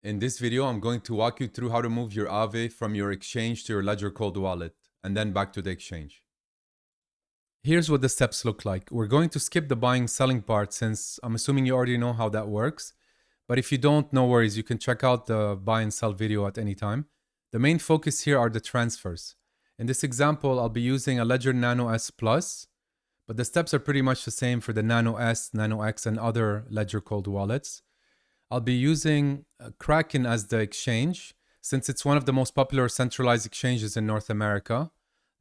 In this video, I'm going to walk you through how to move your AAVE from your exchange to your Ledger cold wallet, and then back to the exchange. Here's what the steps look like. We're going to skip the buying selling part since I'm assuming you already know how that works. But if you don't, no worries, you can check out the buy and sell video at any time. The main focus here are the transfers. In this example, I'll be using a Ledger Nano S Plus, but the steps are pretty much the same for the Nano S, Nano X, and other Ledger cold wallets. I'll be using Kraken as the exchange since it's one of the most popular centralized exchanges in North America.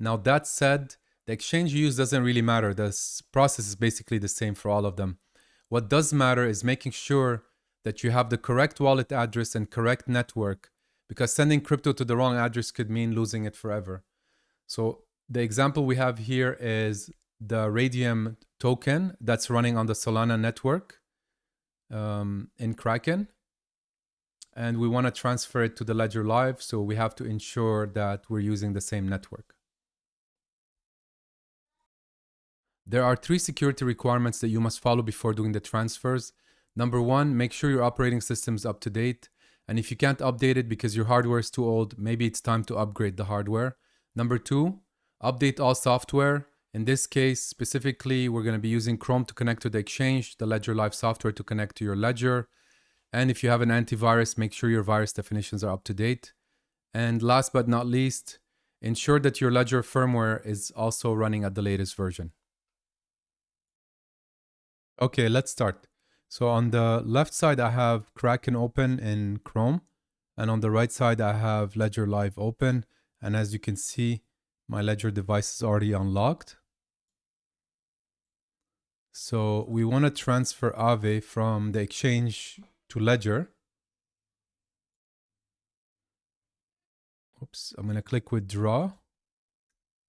Now that said, the exchange you use doesn't really matter. The process is basically the same for all of them. What does matter is making sure that you have the correct wallet address and correct network, because sending crypto to the wrong address could mean losing it forever. So the example we have here is the Radium token that's running on the Solana network in Kraken. And we want to transfer it to the Ledger Live, so we have to ensure that we're using the same network. There are 3 security requirements that you must follow before doing the transfers. Number 1, make sure your operating system is up to date. And if you can't update it because your hardware is too old, maybe it's time to upgrade the hardware. Number 2, update all software. In this case, specifically, we're going to be using Chrome to connect to the exchange, the Ledger Live software to connect to your Ledger. And if you have an antivirus, make sure your virus definitions are up to date. And last but not least, ensure that your Ledger firmware is also running at the latest version. Okay, let's start. So on the left side, I have Kraken open in Chrome. And on the right side, I have Ledger Live open. And as you can see, my Ledger device is already unlocked. So we want to transfer AAVE from the exchange to Ledger. Oops, I'm going to click withdraw.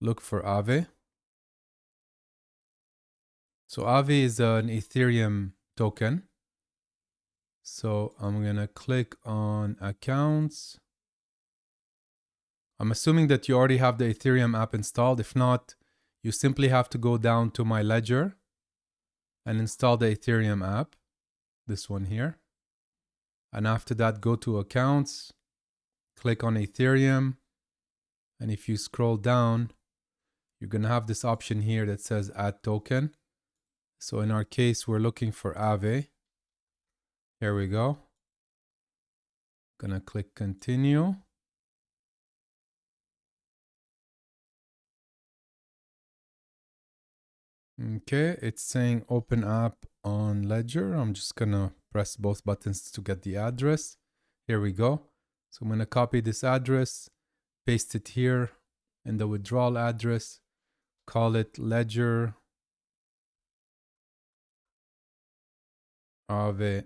Look for AAVE. So AAVE is an Ethereum token. So I'm going to click on accounts. I'm assuming that you already have the Ethereum app installed. If not, you simply have to go down to my Ledger and install the Ethereum app, this one here. And after that, go to accounts, click on Ethereum. And if you scroll down, you're going to have this option here that says add token. So in our case, we're looking for AAVE. Here we go. Gonna click continue. Okay, it's saying open app on Ledger. I'm just gonna press both buttons to get the address. Here we go. So I'm gonna copy this address, paste it here in the withdrawal address, call it Ledger AAVE,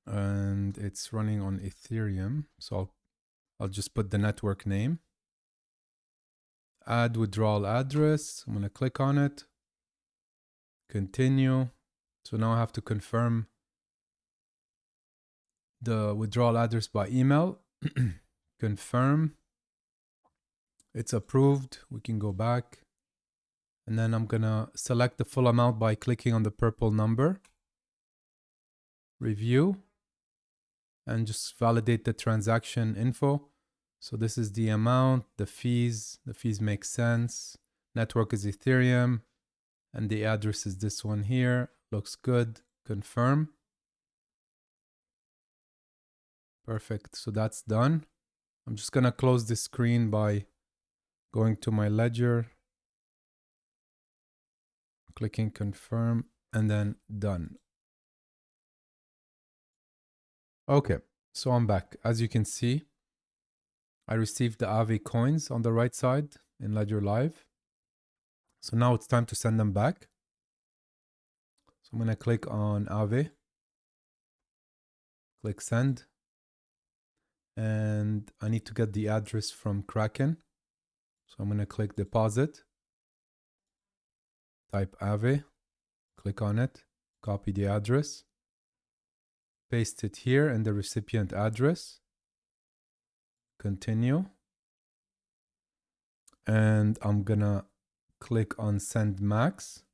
and it's running on Ethereum. So I'll just put the network name. Add withdrawal address. I'm going to click on it. Continue. So now I have to confirm the withdrawal address by email. Confirm. It's approved. We can go back. And then I'm going to select the full amount by clicking on the purple number. Review. And just validate the transaction info. So this is the amount, the fees make sense. Network is Ethereum. And the address is this one here. Looks good. Confirm. Perfect. So that's done. I'm just going to close this screen by going to my Ledger, clicking confirm, and then done. Okay, so I'm back. As you can see, I received the AAVE coins on the right side in Ledger Live. So now it's time to send them back. So I'm going to click on AAVE, click send, and I need to get the address from Kraken. So I'm going to click deposit, type AAVE, click on it, copy the address, paste it here in the recipient address, continue, and I'm going to click on send max.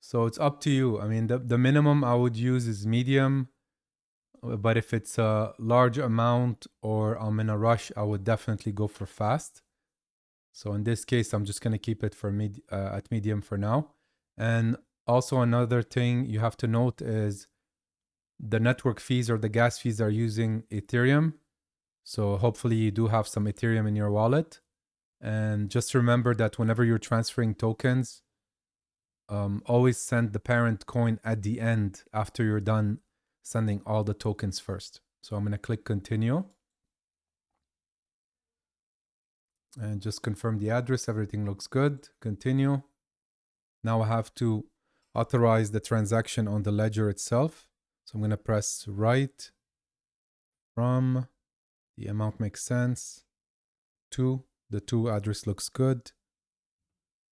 So it's up to you. I mean, the minimum I would use is medium, but if it's a large amount or I'm in a rush, I would definitely go for fast. So in this case, I'm just going to keep it for at medium for now. And also another thing you have to note is the network fees or the gas fees are using Ethereum. So hopefully you do have some Ethereum in your wallet. And just remember that whenever you're transferring tokens, always send the parent coin at the end after you're done sending all the tokens first. So I'm going to click continue. And just confirm the address. Everything looks good. Continue. Now I have to authorize the transaction on the ledger itself. So I'm going to press right from, the amount makes sense, to, the to address looks good.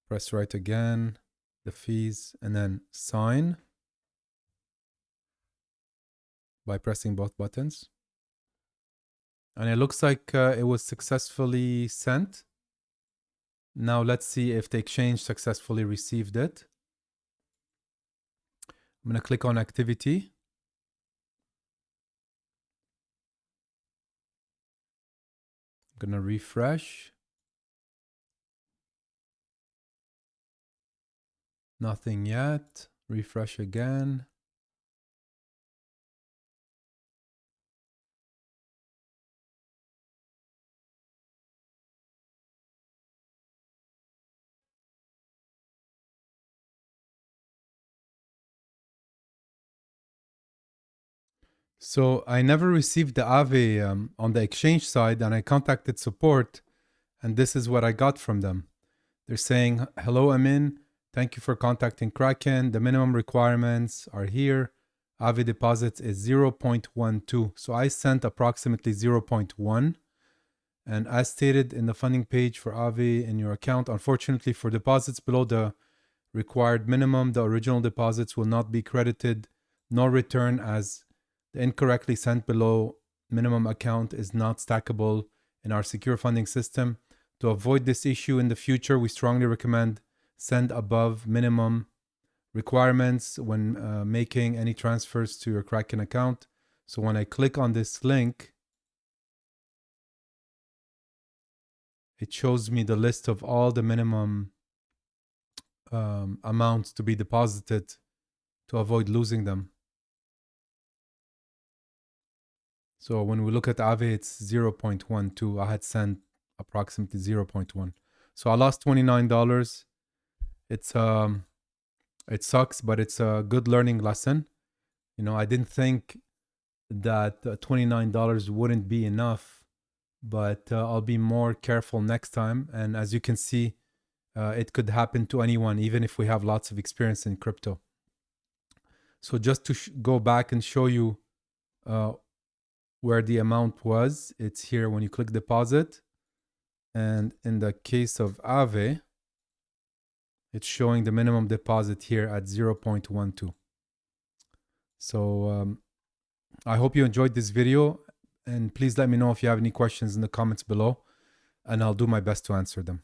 Press right again, the fees, and then sign by pressing both buttons. And it looks like it was successfully sent. Now let's see if the exchange successfully received it. I'm going to click on activity. I'm going to refresh. Nothing yet. Refresh again. So I never received the AAVE on the exchange side, and I contacted support, and this is what I got from them. They're saying, hello, Amin. Thank you for contacting Kraken. The minimum requirements are here. AAVE deposits is 0.12. So I sent approximately 0.1. And as stated in the funding page for AAVE in your account, unfortunately for deposits below the required minimum, the original deposits will not be credited nor returned, as the incorrectly sent below minimum account is not stackable in our secure funding system. To avoid this issue in the future, we strongly recommend send above minimum requirements when making any transfers to your Kraken account. So when I click on this link, it shows me the list of all the minimum amounts to be deposited to avoid losing them. So when we look at AAVE, it's 0.12. I had sent approximately 0.1. So I lost $29. It sucks, but it's a good learning lesson. You know, I didn't think that $29 wouldn't be enough, but I'll be more careful next time. And as you can see, it could happen to anyone, even if we have lots of experience in crypto. So just to go back and show you where the amount was, it's here when you click deposit. And in the case of AAVE, it's showing the minimum deposit here at 0.12. So I hope you enjoyed this video, and please let me know if you have any questions in the comments below, and I'll do my best to answer them.